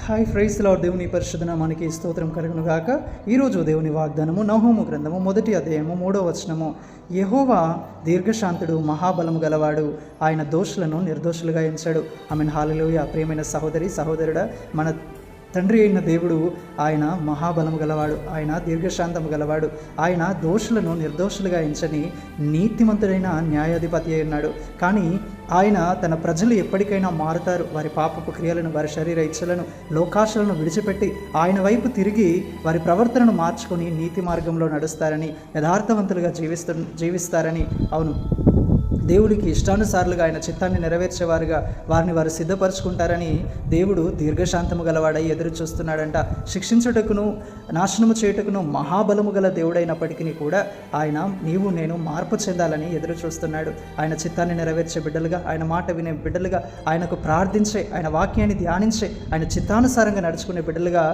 Hi praise lord. దేవుని పరిశుద్ధ నామానికి స్తోత్రం కలుగును గాక. ఈరోజు దేవుని వాగ్దానము నహూము గ్రంథము 1వ అధ్యాయము 3వ వచనము. యెహోవా దీర్ఘశాంతుడు, మహాబలము గలవాడు, ఆయన దోషులను నిర్దోషులుగా ఎంచాడు. ఆమెన్. హల్లెలూయా. ప్రియమైన సహోదరి సహోదరుడా, మన తండ్రి అయిన దేవుడు ఆయన మహాబలము గలవాడు, ఆయన దీర్ఘశాంతము గలవాడు, ఆయన దోషులను నిర్దోషులుగా ఎంచని నీతిమంతుడైన న్యాయాధిపతి అయి ఉన్నాడు. కానీ ఆయన తన ప్రజలు ఎప్పటికైనా మారుతారు. వారి పాపపు క్రియలను, వారి శరీర ఇచ్చలను, లోకాశలను విడిచిపెట్టి ఆయన వైపు తిరిగి వారి ప్రవర్తనను మార్చుకొని నీతి మార్గంలో నడుస్తారని, యథార్థవంతులుగా జీవిస్తారని. అవును, దేవుడికి ఇష్టానుసారులుగా ఆయన చిత్తాన్ని నెరవేర్చేవారుగా వారు సిద్ధపరచుకుంటారని దేవుడు దీర్ఘశాంతము గలవాడై ఎదురు చూస్తున్నాడంట. శిక్షించుటకును నాశనము చేయుటకును మహాబలము గల దేవుడైనప్పటికీ కూడా ఆయన నీవు నేను మార్పు చెందాలని ఎదురు చూస్తున్నాడు. ఆయన చిత్తాన్ని నెరవేర్చే బిడ్డలుగా, ఆయన మాట వినే బిడ్డలుగా, ఆయనకు ప్రార్థించే, ఆయన వాక్యాన్ని ధ్యానించే, ఆయన చిత్తానుసారంగా నడుచుకునే బిడ్డలుగా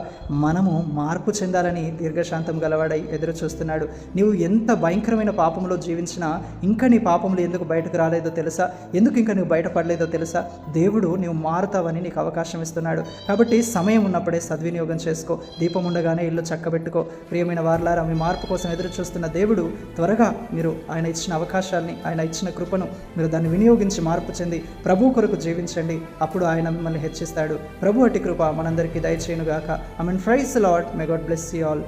మనము మార్పు చెందాలని దీర్ఘశాంతం గలవాడై ఎదురు చూస్తున్నాడు. నీవు ఎంత భయంకరమైన పాపంలో జీవించినా ఇంకా నీ పాపంలో ఎందుకు బయటకు రాలేదో తెలుసా? ఎందుకు ఇంకా నువ్వు బయటపడలేదో తెలుసా? దేవుడు నువ్వు మారుతావని నీకు అవకాశం ఇస్తున్నాడు. కాబట్టి సమయం ఉన్నప్పుడే సద్వినియోగం చేసుకో. దీపం ఉండగానే ఇల్లు చక్కబెట్టుకో. ప్రియమైన వారలారా, మీ మార్పు కోసం ఎదురు చూస్తున్న దేవుడు త్వరగా మీరు ఆయన ఇచ్చిన అవకాశాన్ని, ఆయన ఇచ్చిన కృపను మీరు దాన్ని వినియోగించి మార్పు చెంది ప్రభు కొరకు జీవించండి. అప్పుడు ఆయన మిమ్మల్ని హెచ్చిస్తాడు. ప్రభు అట్టి కృప మనందరికీ దయచేయునుగాక. Amen. Praise the Lord. May God bless you all.